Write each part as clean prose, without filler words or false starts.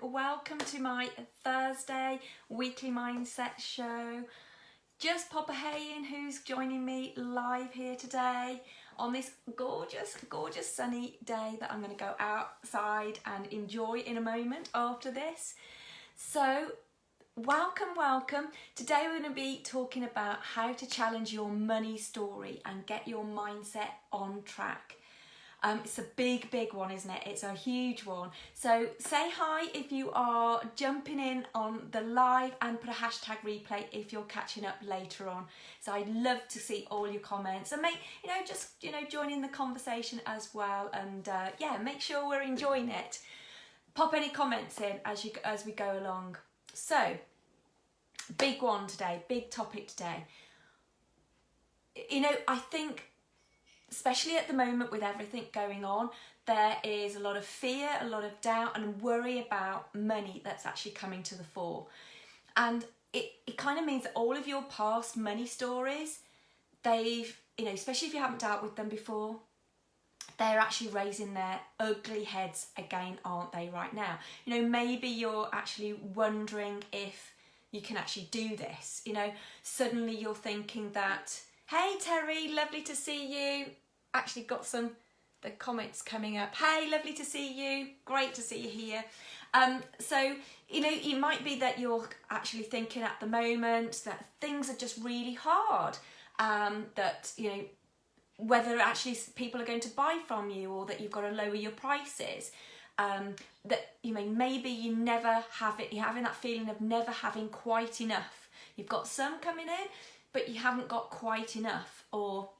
Welcome to my Thursday weekly mindset show. Just pop a hey in who's joining me live here today on this gorgeous sunny day that I'm going to go outside and enjoy in a moment after this. So welcome. Today we're going to be talking about how to challenge your money story and get your mindset on track. It's a big one, isn't it? It's a huge one. So say hi if you are jumping in on the live and put a hashtag replay if you're catching up later on. So I'd love to see all your comments and join in the conversation as well. And make sure we're enjoying it. Pop any comments in as we go along. So big one today, big topic today. I think, especially at the moment with everything going on, there is a lot of fear, a lot of doubt and worry about money that's actually coming to the fore. And it kind of means that all of your past money stories, especially if you haven't dealt with them before, they're actually raising their ugly heads again, aren't they, right now? Maybe you're actually wondering if you can actually do this. Suddenly you're thinking that, hey Terry, lovely to see you. Actually got the comments coming up. Hey, lovely to see you. Great to see you here. It might be that you're actually thinking at the moment that things are just really hard. Whether actually people are going to buy from you or that you've got to lower your prices. Maybe you never have it. You're having that feeling of never having quite enough. You've got some coming in, but you haven't got quite enough, or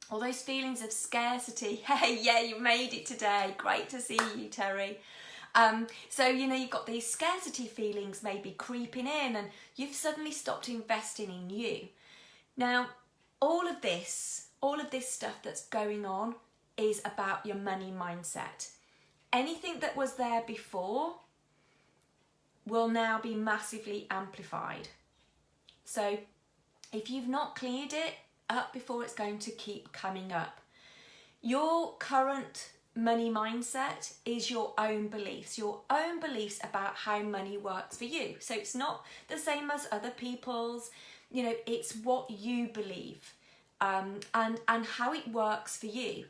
those feelings of scarcity. Hey, yeah, you made it today. Great to see you, Terry. You've got these scarcity feelings maybe creeping in and you've suddenly stopped investing in you. Now, all of this stuff that's going on is about your money mindset. Anything that was there before will now be massively amplified. So if you've not cleared it up before, it's going to keep coming up. Your current money mindset is your own beliefs about how money works for you. So it's not the same as other people's, it's what you believe and how it works for you.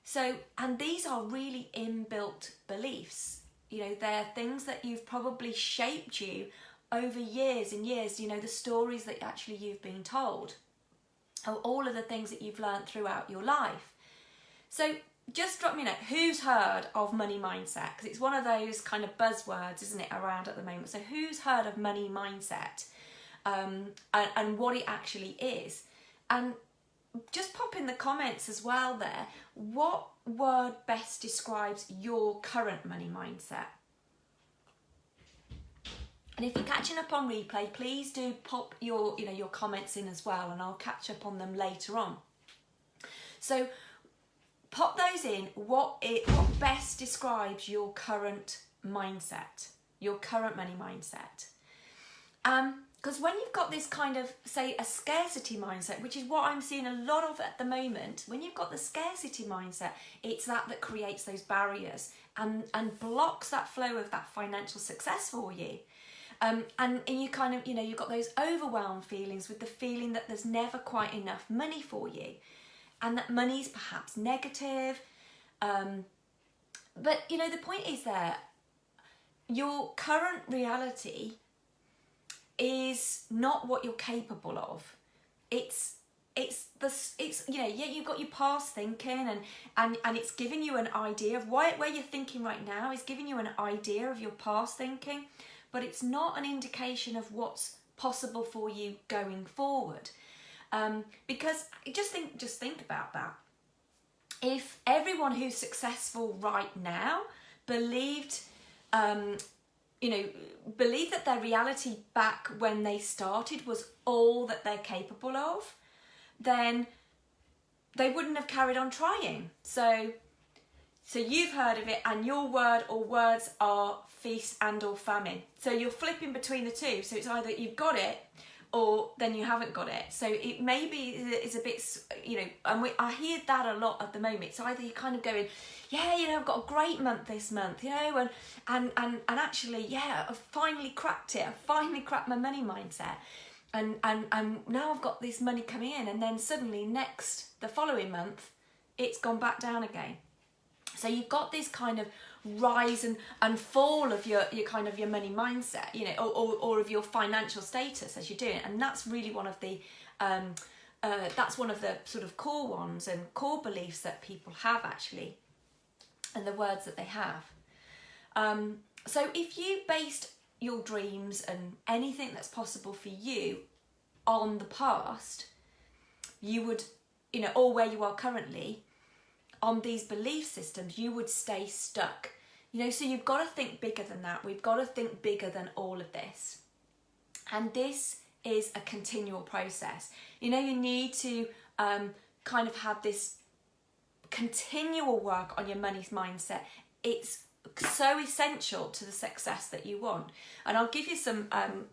So, and these are really inbuilt beliefs. They're things that you've probably shaped you over years and years, the stories that actually you've been told. All of the things that you've learned throughout your life. So just drop me a note. Who's heard of money mindset? Because it's one of those kind of buzzwords, isn't it, around at the moment. So who's heard of money mindset and what it actually is? And just pop in the comments as well there. What word best describes your current money mindset? And if you're catching up on replay, please do pop your comments in as well, and I'll catch up on them later on. So pop those in. What best describes your current mindset, your current money mindset? Because when you've got this kind of, say, a scarcity mindset, which is what I'm seeing a lot of at the moment, when you've got the scarcity mindset, it's that creates those barriers and blocks that flow of that financial success for you. And you kind of, you've got those overwhelmed feelings with the feeling that there's never quite enough money for you and that money's perhaps negative. But, the point is that your current reality is not what you're capable of. You've got your past thinking and it's giving you an idea of where you're thinking right now is giving you an idea of your past thinking. But it's not an indication of what's possible for you going forward. Because just think about that. If everyone who's successful right now believed that their reality back when they started was all that they're capable of, then they wouldn't have carried on trying. So you've heard of it, and your word or words are feast and or famine. So you're flipping between the two. So it's either you've got it or then you haven't got it. So it maybe is a bit, you know, and I hear that a lot at the moment. It's either you're kind of going, yeah, you know, I've got a great month this month, you know, and actually, yeah, I've finally cracked it. I've finally cracked my money mindset. And now I've got this money coming in, and then suddenly the following month, it's gone back down again. So you've got this kind of rise and fall of your kind of your money mindset, you know, or of your financial status as you're doing it. And that's really one of the sort of core ones and core beliefs that people have actually, and the words that they have. So if you based your dreams and anything that's possible for you on the past, you would, you know, or where you are currently, on these belief systems, you would stay stuck. You know, so you've got to think bigger than that. We've got to think bigger than all of this. And this is a continual process. You know, you need to kind of have this continual work on your money mindset. It's so essential to the success that you want. And I'll give you some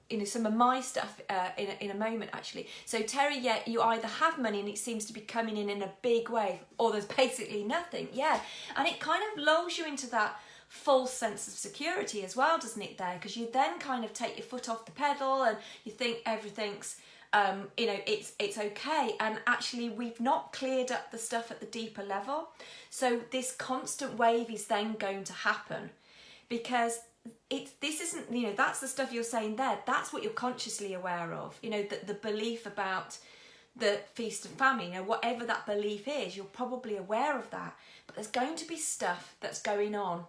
you know, some of my stuff in a moment actually. So Terry, yeah, you either have money and it seems to be coming in a big way, or there's basically nothing. Yeah, and it kind of lulls you into that false sense of security as well, doesn't it, there? Because you then kind of take your foot off the pedal and you think everything's you know, it's okay, and actually we've not cleared up the stuff at the deeper level. So this constant wave is then going to happen, because this isn't, you know, that's the stuff you're saying there, that's what you're consciously aware of, you know, the belief about the feast and famine, you know, whatever that belief is, you're probably aware of that. But there's going to be stuff that's going on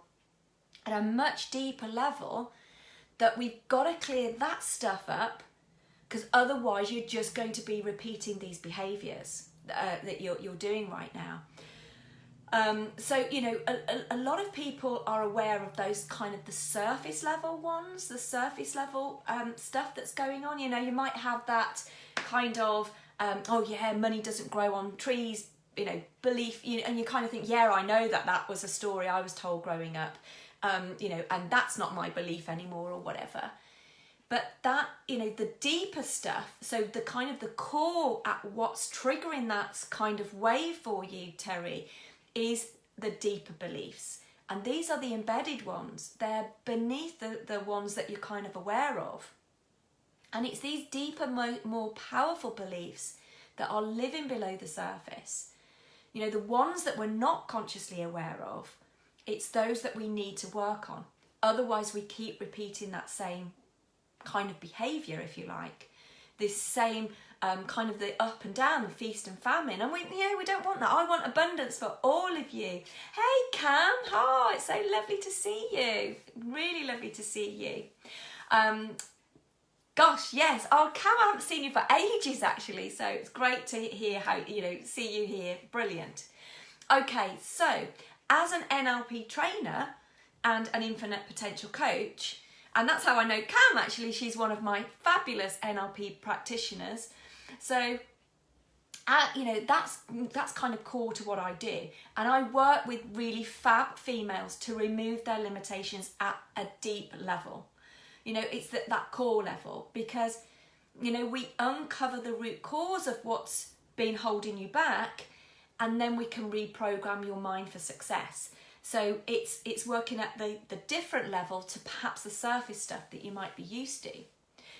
at a much deeper level that we've got to clear that stuff up, because otherwise you're just going to be repeating these behaviours that you're doing right now. So, you know, a lot of people are aware of those kind of the surface level ones, the surface level stuff that's going on. You know, you might have that kind of, oh yeah, money doesn't grow on trees, you know, belief, you know, and you kind of think, yeah, I know that was a story I was told growing up, you know, and that's not my belief anymore or whatever. But that, you know, the deeper stuff, so the kind of the core at what's triggering that kind of wave for you, Terry, is the deeper beliefs. And these are the embedded ones. They're beneath the ones that you're kind of aware of. And it's these deeper, more powerful beliefs that are living below the surface. You know, the ones that we're not consciously aware of, it's those that we need to work on. Otherwise, we keep repeating that same kind of behaviour, if you like, this same kind of the up and down, the feast and famine, and we don't want that. I want abundance for all of you. Hey Cam, oh, it's so lovely to see you, really lovely to see you. Gosh, yes, oh Cam, I haven't seen you for ages actually, so it's great to hear how, you know, see you here, brilliant. Okay, so as an NLP trainer and an infinite potential coach, and that's how I know Cam actually, she's one of my fabulous NLP practitioners. So, you know, that's kind of core to what I do. And I work with really fab females to remove their limitations at a deep level. You know, it's that core level, because, you know, we uncover the root cause of what's been holding you back, and then we can reprogram your mind for success. So it's working at the different level to perhaps the surface stuff that you might be used to.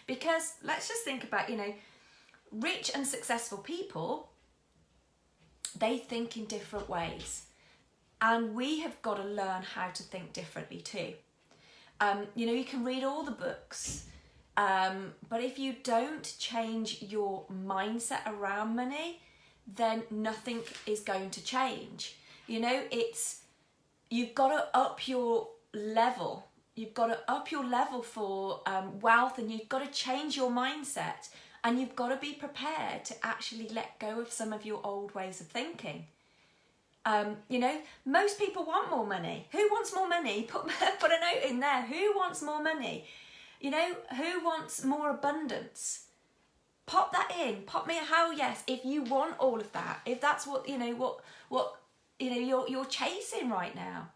Because let's just think about, you know, rich and successful people, they think in different ways. And we have got to learn how to think differently too. You know, you can read all the books, but if you don't change your mindset around money, then nothing is going to change. You know, you've got to up your level. You've got to up your level for wealth, and you've got to change your mindset, and you've got to be prepared to actually let go of some of your old ways of thinking. You know, most people want more money. Who wants more money? Put a note in there. Who wants more money? You know, who wants more abundance? Pop that in. Pop me a hell yes if you want all of that. If that's what, you know, what you know you're chasing right now.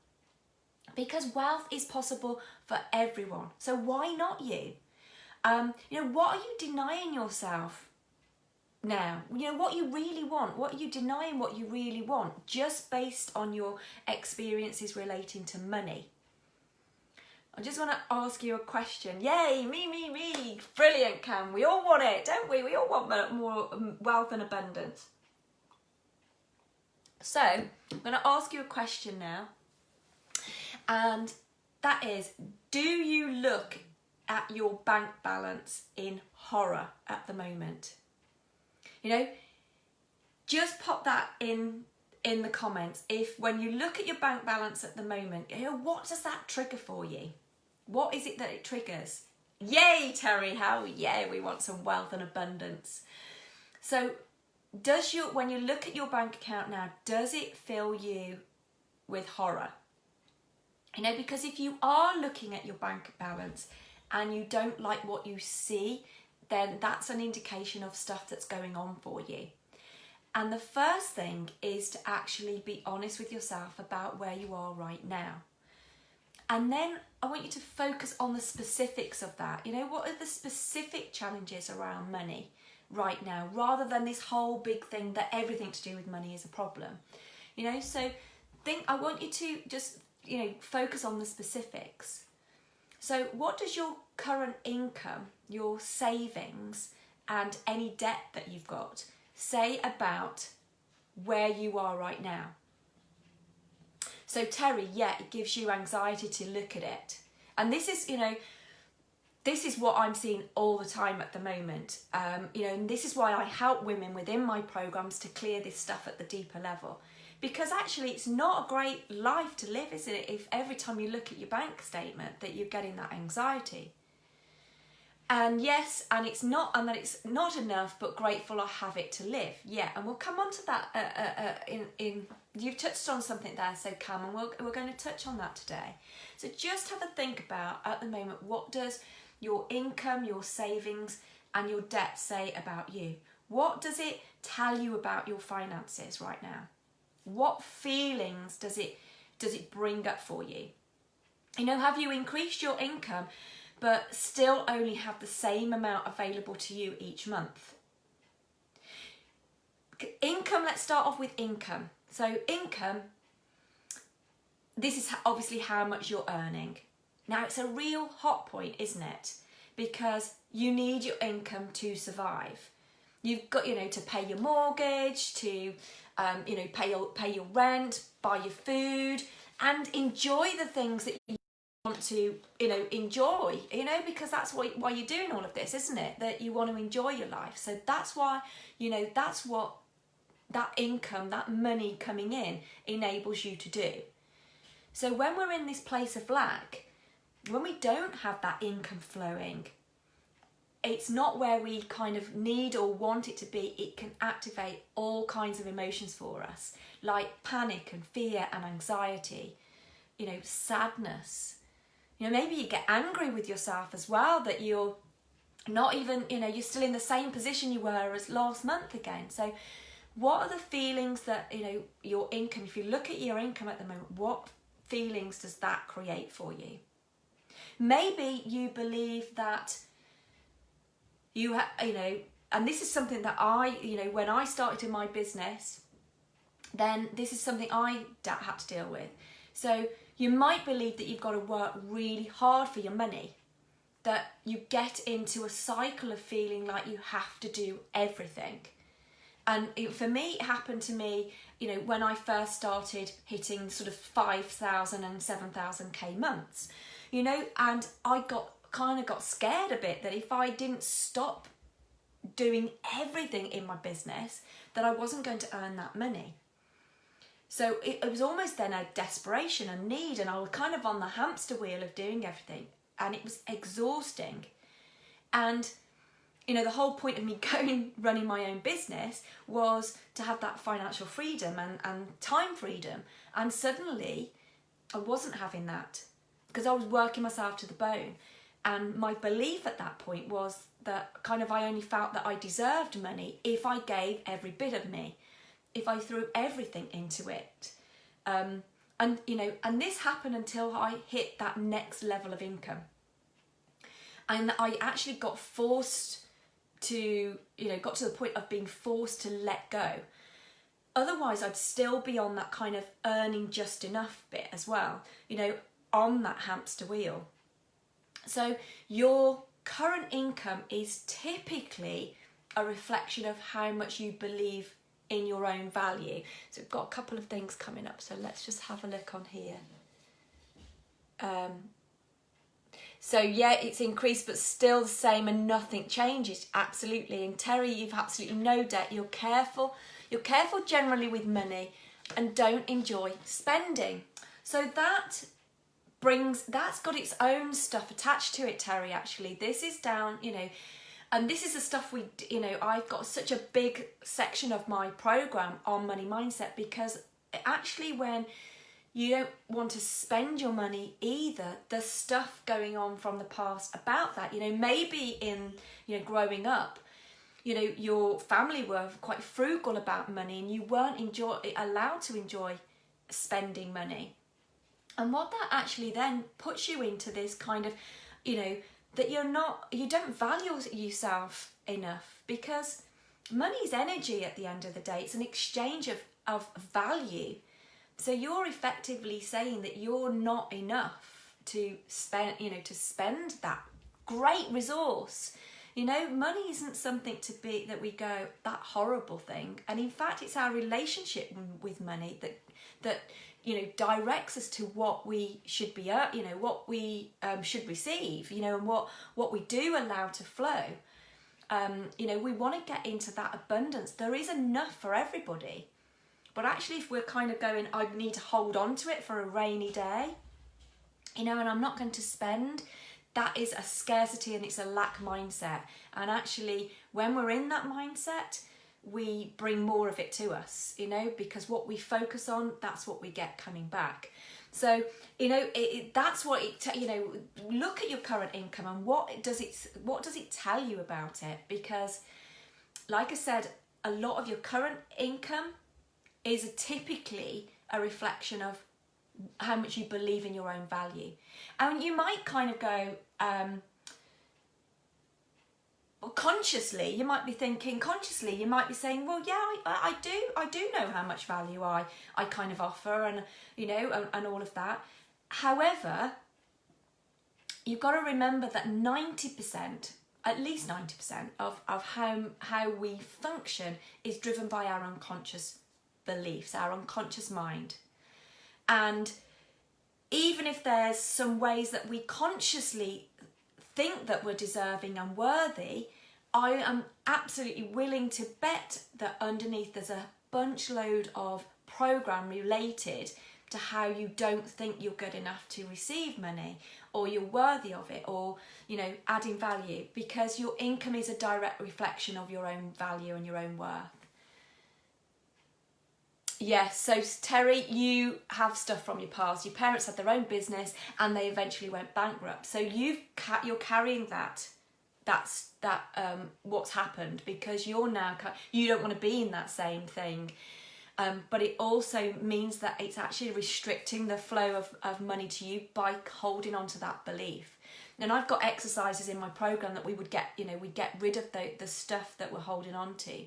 Because wealth is possible for everyone. So why not you? What are you denying yourself now? What you really want. What are you denying what you really want just based on your experiences relating to money? I just want to ask you a question. Yay, me. Brilliant, Cam. We all want it, don't we? We all want more wealth and abundance. So, I'm going to ask you a question now. And that is, do you look at your bank balance in horror at the moment? Just pop that in the comments. If when you look at your bank balance at the moment, what does that trigger for you? What is it that it triggers? Yay, Terry, we want some wealth and abundance. So when you look at your bank account now, does it fill you with horror? Because if you are looking at your bank balance and you don't like what you see, then that's an indication of stuff that's going on for you. And the first thing is to actually be honest with yourself about where you are right now. And then I want you to focus on the specifics of that. What are the specific challenges around money right now, rather than this whole big thing that everything to do with money is a problem. So I want you to just, focus on the specifics. So what does your current income, your savings, and any debt that you've got say about where you are right now? So Terry, it gives you anxiety to look at it. And this is what I'm seeing all the time at the moment. And this is why I help women within my programs to clear this stuff at the deeper level. Because actually it's not a great life to live, is it, if every time you look at your bank statement that you're getting that anxiety. And yes, and it's not enough, but grateful I have it to live. Yeah, and we'll come on to that in you've touched on something there, so Cam, and we're going to touch on that today. So just have a think about, at the moment, what does your income, your savings, and your debt say about you? What does it tell you about your finances right now? What feelings does it bring up for you? Have you increased your income but still only have the same amount available to you each month? Income, let's start off with income. So income, this is obviously how much you're earning. Now it's a real hot point, isn't it? Because you need your income to survive. You've got, to pay your mortgage, to, pay your rent, buy your food, and enjoy the things that you want to, enjoy, because that's why you're doing all of this, isn't it? That you want to enjoy your life. So that's why, that's what that income, that money coming in enables you to do. So when we're in this place of lack, when we don't have that income flowing, it's not where we kind of need or want it to be. It can activate all kinds of emotions for us, like panic and fear and anxiety, sadness. Maybe you get angry with yourself as well, that you're not even, you're still in the same position you were as last month again. So what are the feelings that, your income, if you look at your income at the moment, what feelings does that create for you? Maybe you believe that and this is something that when I started in my business, then this is something I had to deal with. So you might believe that you've got to work really hard for your money, that you get into a cycle of feeling like you have to do everything. And for me, it happened to me, when I first started hitting sort of 5,000 and 7,000k months, and I got scared a bit that if I didn't stop doing everything in my business, that I wasn't going to earn that money. So it was almost then a desperation, a need, and I was kind of on the hamster wheel of doing everything, and it was exhausting. And the whole point of me running my own business was to have that financial freedom and time freedom. And suddenly I wasn't having that because I was working myself to the bone. And my belief at that point was that I only felt that I deserved money if I gave every bit of me, if I threw everything into it. And this happened until I hit that next level of income. And I actually got forced to, got to the point of being forced to let go. Otherwise, I'd still be on that kind of earning just enough bit as well, on that hamster wheel. So your current income is typically a reflection of how much you believe in your own value. So we've got a couple of things coming up, so let's just have a look on here. So yeah, it's increased, but still the same and nothing changes. Absolutely. And Terry, you've absolutely no debt. You're careful generally with money and don't enjoy spending. So that's got its own stuff attached to it, Terry, actually. This is down, and this is the stuff I've got such a big section of my program on money mindset, because actually when you don't want to spend your money either, there's stuff going on from the past about that. Maybe in, growing up, your family were quite frugal about money and you weren't allowed to enjoy spending money. And what that actually then puts you into this kind of, that you don't value yourself enough, because money's energy at the end of the day. It's an exchange of value. So you're effectively saying that you're not enough to spend that great resource. Money isn't something that we go, that horrible thing. And in fact, it's our relationship with money that directs us to what we should be, what we should receive, and what we do allow to flow. We want to get into that abundance. There is enough for everybody. But actually, if we're kind of going, I need to hold on to it for a rainy day, and I'm not going to spend, that is a scarcity and it's a lack mindset. And actually, when we're in that mindset, we bring more of it to us, because what we focus on, that's what we get coming back. So, that's what look at your current income and what does it tell you about it? Because, like I said, a lot of your current income is typically a reflection of how much you believe in your own value. And you might kind of go, consciously, you might be saying, well, yeah, I do know how much value I kind of offer, and, and all of that. However, you've got to remember that 90%, at least 90% of how we function is driven by our unconscious beliefs, our unconscious mind. And even if there's some ways that we consciously think that we're deserving and worthy, I am absolutely willing to bet that underneath there's a bunch load of program related to how you don't think you're good enough to receive money, or you're worthy of it, or adding value, because your income is a direct reflection of your own value and your own worth. Yes, so Terry, you have stuff from your past. Your parents had their own business and they eventually went bankrupt. So you're carrying that. That's what's happened, because you don't want to be in that same thing. But it also means that it's actually restricting the flow of money to you by holding on to that belief. And I've got exercises in my program that we'd get rid of the stuff that we're holding on to.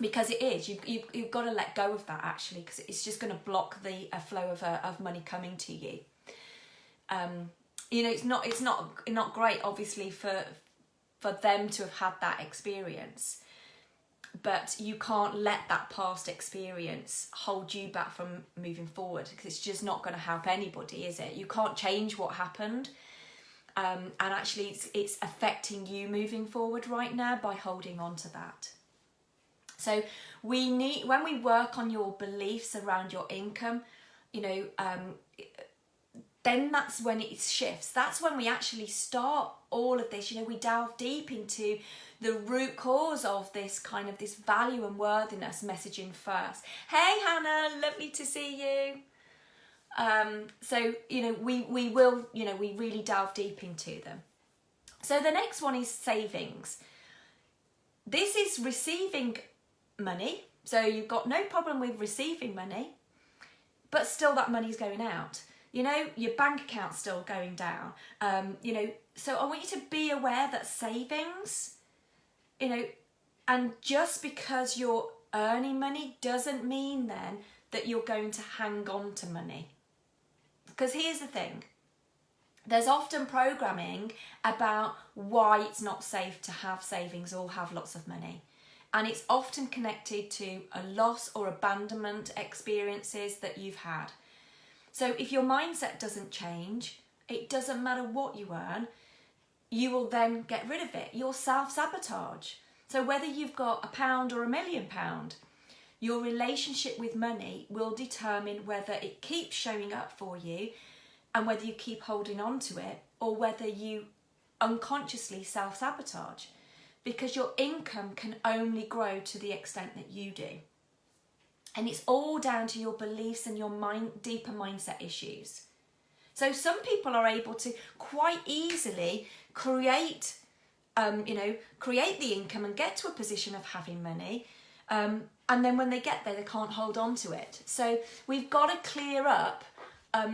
Because it is, you've got to let go of that, actually, because it's just going to block the flow of money coming to you. It's not great, obviously, for them to have had that experience, but you can't let that past experience hold you back from moving forward, because it's just not going to help anybody, is it? You can't change what happened, and actually it's affecting you moving forward right now by holding on to that. So when we work on your beliefs around your income, then that's when it shifts. That's when we actually start all of this. We delve deep into the root cause of this value and worthiness messaging first. Hey Hannah, lovely to see you. So we really delve deep into them. So the next one is savings. This is receiving money, so you've got no problem with receiving money, but still that money's going out. You know, your bank account's still going down. You know, so I want you to be aware that savings, you know, and just because you're earning money doesn't mean then that you're going to hang on to money. Because here's the thing. There's often programming about why it's not safe to have savings or have lots of money. And it's often connected to a loss or abandonment experiences that you've had. So if your mindset doesn't change, it doesn't matter what you earn, you will then get rid of it. You'll self-sabotage. So whether you've got £1 or £1 million, your relationship with money will determine whether it keeps showing up for you and whether you keep holding on to it, or whether you unconsciously self-sabotage, because your income can only grow to the extent that you do. And it's all down to your beliefs and your deeper mindset issues. So some people are able to quite easily create the income and get to a position of having money. And then when they get there, they can't hold on to it. So we've got to clear up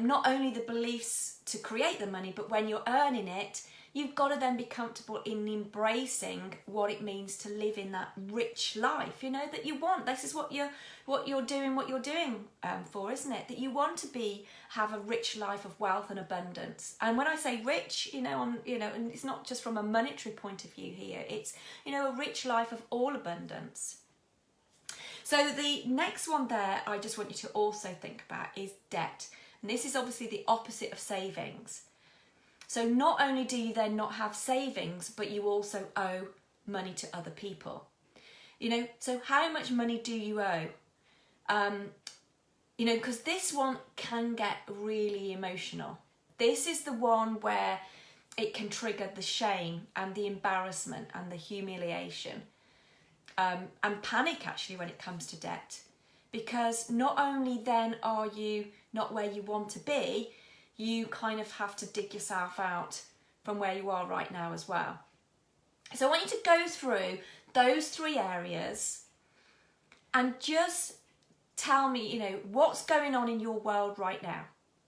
not only the beliefs to create the money, but when you're earning it, you've got to then be comfortable in embracing what it means to live in that rich life, you know, that you want. This is what you're doing for, isn't it? That you want to have a rich life of wealth and abundance. And when I say rich, and it's not just from a monetary point of view here. It's, a rich life of all abundance. So the next one there, I just want you to also think about is debt. And this is obviously the opposite of savings. So not only do you then not have savings, but you also owe money to other people. So how much money do you owe? Because this one can get really emotional. This is the one where it can trigger the shame and the embarrassment and the humiliation and panic actually when it comes to debt. Because not only then are you not where you want to be, you kind of have to dig yourself out from where you are right now as well. So I want you to go through those 3 areas and just tell me, what's going on in your world right now.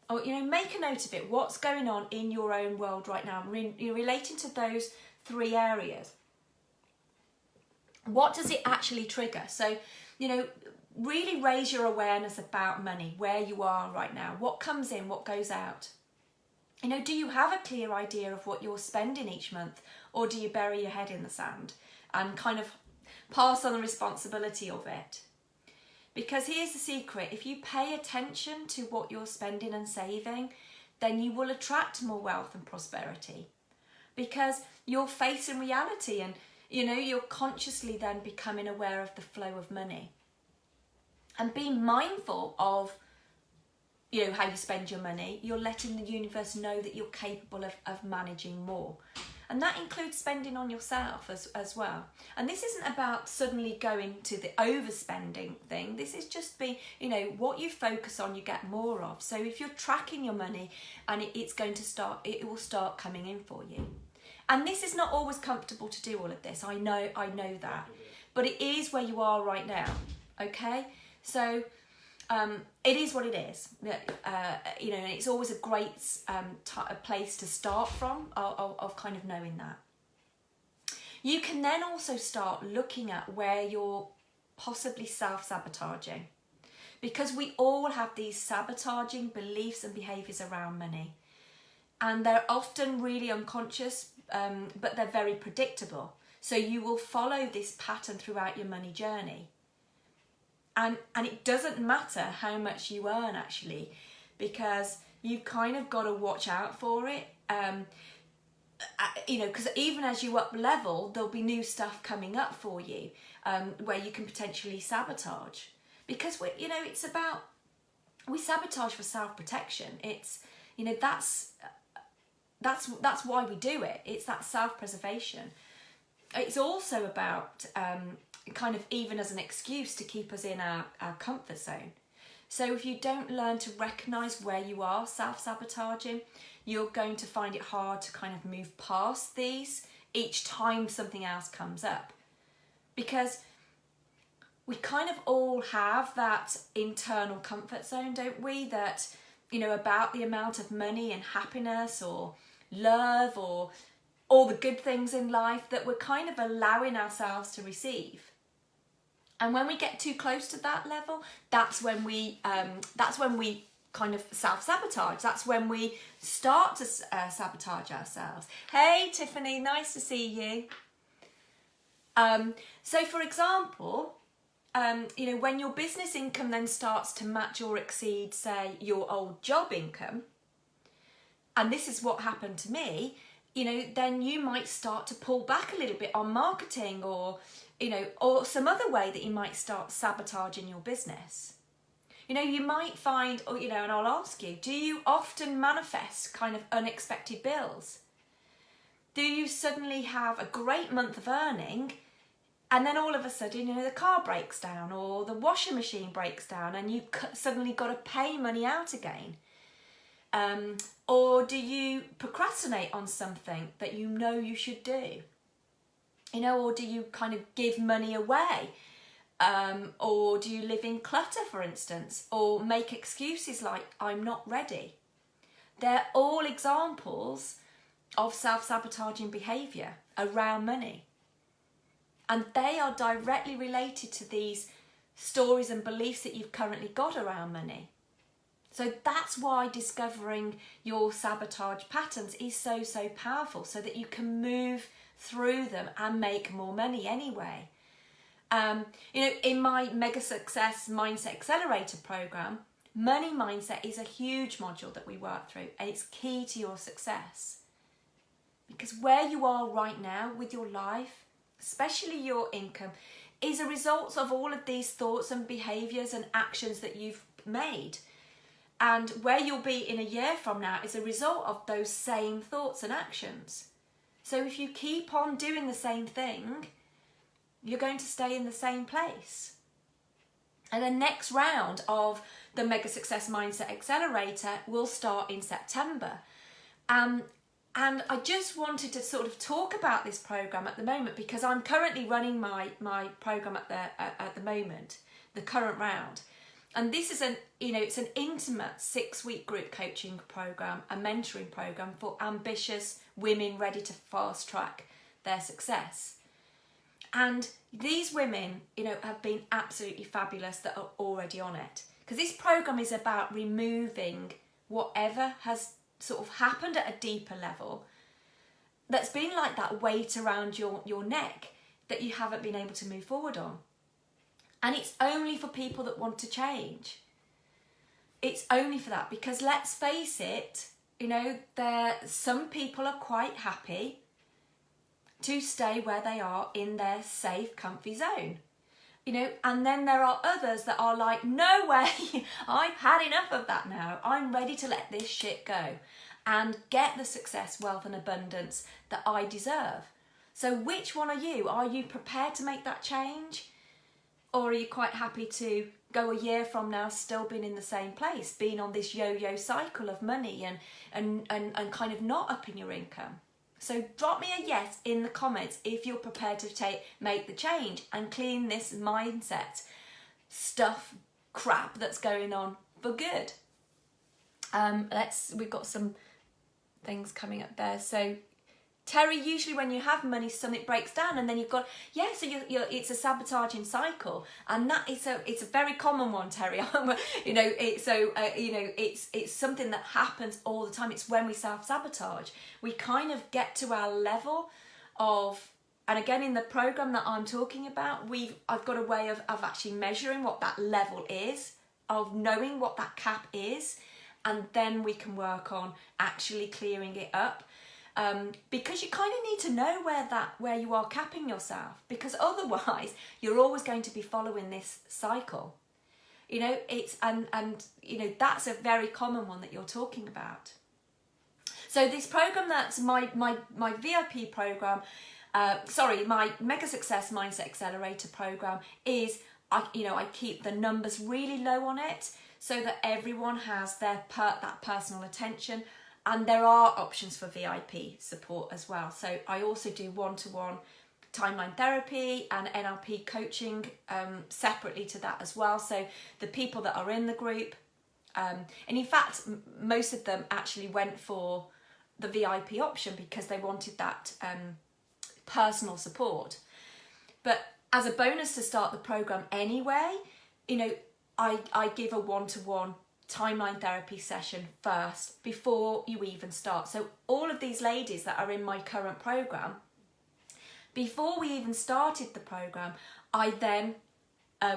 Or, make a note of it. What's going on in your own world right now, relating to those 3 areas. What does it actually trigger? So, really raise your awareness about money, where you are right now, what comes in, what goes out. Do you have a clear idea of what you're spending each month, or do you bury your head in the sand and kind of pass on the responsibility of it? Because here's the secret, if you pay attention to what you're spending and saving, then you will attract more wealth and prosperity, because you're facing reality and, you're consciously then becoming aware of the flow of money. And being mindful of, how you spend your money, you're letting the universe know that you're capable of managing more. And that includes spending on yourself as well. And this isn't about suddenly going to the overspending thing. This is just what you focus on, you get more of. So if you're tracking your money, and it will start coming in for you. And this is not always comfortable to do all of this. I know that. But it is where you are right now, okay? So it is what it is, and it's always a great a place to start from, of kind of knowing that. You can then also start looking at where you're possibly self-sabotaging, because we all have these sabotaging beliefs and behaviours around money, and they're often really unconscious, but they're very predictable. So you will follow this pattern throughout your money journey. And it doesn't matter how much you earn actually, because you've kind of got to watch out for it. Because even as you up level, there'll be new stuff coming up for you where you can potentially sabotage. Because we sabotage for self-protection. It's that's why we do it. It's that self-preservation. It's also about kind of even as an excuse to keep us in our comfort zone. So if you don't learn to recognise where you are self-sabotaging, you're going to find it hard to kind of move past these each time something else comes up. Because we kind of all have that internal comfort zone, don't we? That, about the amount of money and happiness or love or all the good things in life that we're kind of allowing ourselves to receive. And when we get too close to that level, that's when we kind of self-sabotage. That's when we start to sabotage ourselves. Hey Tiffany, nice to see you. So for example, when your business income then starts to match or exceed, say, your old job income, and this is what happened to me, then you might start to pull back a little bit on marketing or some other way that you might start sabotaging your business. You might find, and I'll ask you, do you often manifest kind of unexpected bills? Do you suddenly have a great month of earning and then all of a sudden, the car breaks down or the washing machine breaks down and you suddenly got to pay money out again? Or do you procrastinate on something that you should do? Or do you kind of give money away? Or do you live in clutter, for instance? Or make excuses like, I'm not ready? They're all examples of self-sabotaging behaviour around money. And they are directly related to these stories and beliefs that you've currently got around money. So that's why discovering your sabotage patterns is so, so powerful, so that you can move through them and make more money anyway. In my Mega Success Mindset Accelerator program, money mindset is a huge module that we work through, and it's key to your success. Because where you are right now with your life, especially your income, is a result of all of these thoughts and behaviours and actions that you've made. And where you'll be in a year from now is a result of those same thoughts and actions. So if you keep on doing the same thing, you're going to stay in the same place. And the next round of the Mega Success Mindset Accelerator will start in September. And I just wanted to sort of talk about this program at the moment because I'm currently running my program at the moment, the current round. And this is it's an intimate 6-week group coaching program, a mentoring program for ambitious women ready to fast track their success. And these women, have been absolutely fabulous that are already on it. Because this program is about removing whatever has sort of happened at a deeper level that's been like that weight around your neck that you haven't been able to move forward on. And it's only for people that want to change. It's only for that, because let's face it, some people are quite happy to stay where they are in their safe, comfy zone. And then there are others that are like, no way, I've had enough of that now. I'm ready to let this shit go and get the success, wealth and abundance that I deserve. So which one are you? Are you prepared to make that change? Or are you quite happy to go a year from now still being in the same place, being on this yo-yo cycle of money and kind of not upping your income? So drop me a yes in the comments if you're prepared to make the change and clean this mindset stuff crap that's going on for good. We've got some things coming up there. So Terry, usually when you have money, something breaks down, and then you've got so it's a sabotaging cycle, and that is it's a very common one, Terry. It's something that happens all the time. It's when we self-sabotage, we kind of get to our level of, and again in the program that I'm talking about, I've got a way of actually measuring what that level is, of knowing what that cap is, and then we can work on actually clearing it up. Because you kind of need to know where you are capping yourself, because otherwise you're always going to be following this cycle. That's a very common one that you're talking about. So this program, that's my VIP program, my Mega Success Mindset Accelerator program, is I keep the numbers really low on it so that everyone has that personal attention. And there are options for VIP support as well. So I also do one-to-one timeline therapy and NLP coaching separately to that as well. So the people that are in the group And in fact, most of them actually went for the VIP option because they wanted that personal support. But as a bonus to start the program anyway, you know, I give a one-to-one timeline therapy session first before you even start. So all of these ladies that are in my current program, before we even started the program,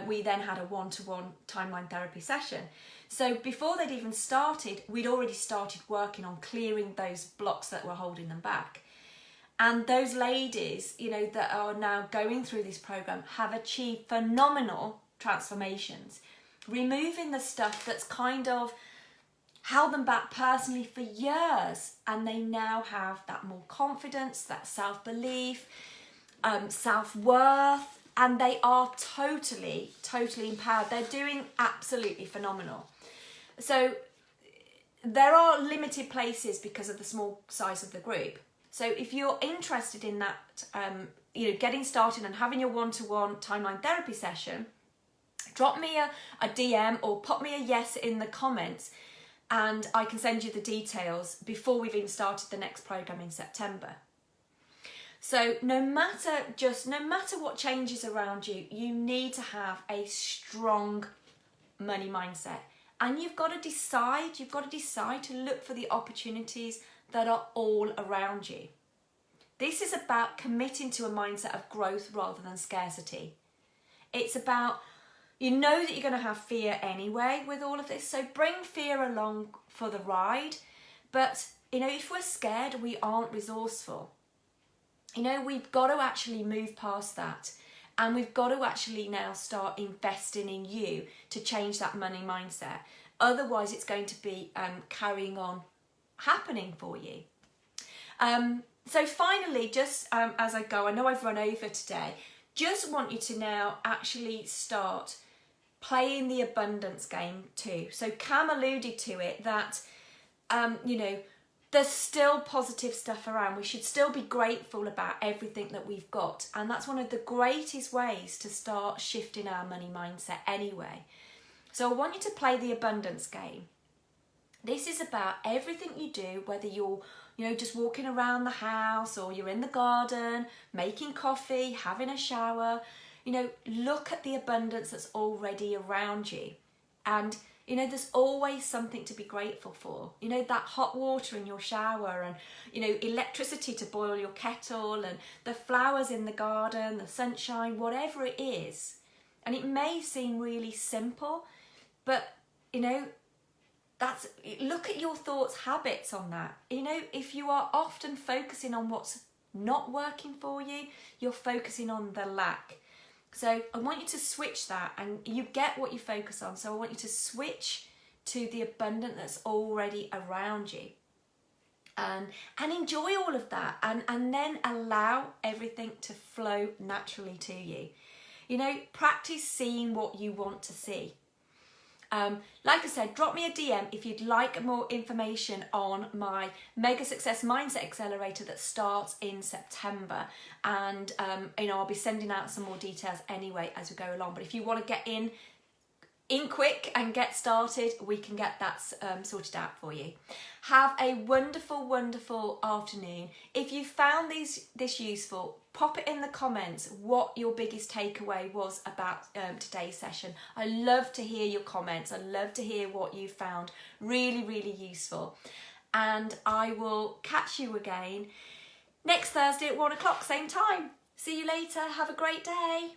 we then had a one-to-one timeline therapy session. So before they'd even started, we'd already started working on clearing those blocks that were holding them back. And those ladies, you know, that are now going through this program have achieved phenomenal transformations, removing the stuff that's kind of held them back personally for years. And they now have that more confidence, that self-belief, self-worth, and they are totally empowered. They're doing absolutely phenomenal. So there are limited places because of the small size of the group. So if you're interested in that, you know, getting started and having your one-to-one timeline therapy session, drop me a DM or pop me a yes in the comments, and I can send you the details before we've even started the next program in September. So no matter what changes around you, you need to have a strong money mindset. And you've got to decide to look for the opportunities that are all around you. This is about committing to a mindset of growth rather than scarcity. It's about, you know that you're going to have fear anyway with all of this, so bring fear along for the ride. But, you know, if we're scared, we aren't resourceful. You know, we've got to actually move past that, and we've got to actually now start investing in you to change that money mindset. Otherwise, it's going to be carrying on happening for you. So finally, just as I go, I know I've run over today, just want you to now actually start playing the abundance game too. So Cam alluded to it, that, you know, there's still positive stuff around. We should still be grateful about everything that we've got. And that's one of the greatest ways to start shifting our money mindset anyway. So I want you to play the abundance game. This is about everything you do, whether you're, you know, just walking around the house or you're in the garden, making coffee, having a shower. You know, look at the abundance that's already around you. And you know, there's always something to be grateful for. You know, that hot water in your shower, and, you know, electricity to boil your kettle, and the flowers in the garden, the sunshine, whatever it is. And it may seem really simple, but, you know, look at your thoughts, habits on that. You know, if you are often focusing on what's not working for you, you're focusing on the lack. So I want you to switch that, and you get what you focus on. So I want you to switch to the abundance that's already around you, and enjoy all of that, and then allow everything to flow naturally to you. You know, practice seeing what you want to see. Like I said, drop me a DM if you'd like more information on my Mega Success Mindset Accelerator that starts in September. And, you know, I'll be sending out some more details anyway as we go along. But if you want to get in quick and get started, we can get that sorted out for you. Have a wonderful, wonderful afternoon. If you found this useful, pop it in the comments what your biggest takeaway was about today's session. I love to hear your comments. I love to hear what you found really, really useful. And I will catch you again next Thursday at 1 o'clock, same time. See you later. Have a great day.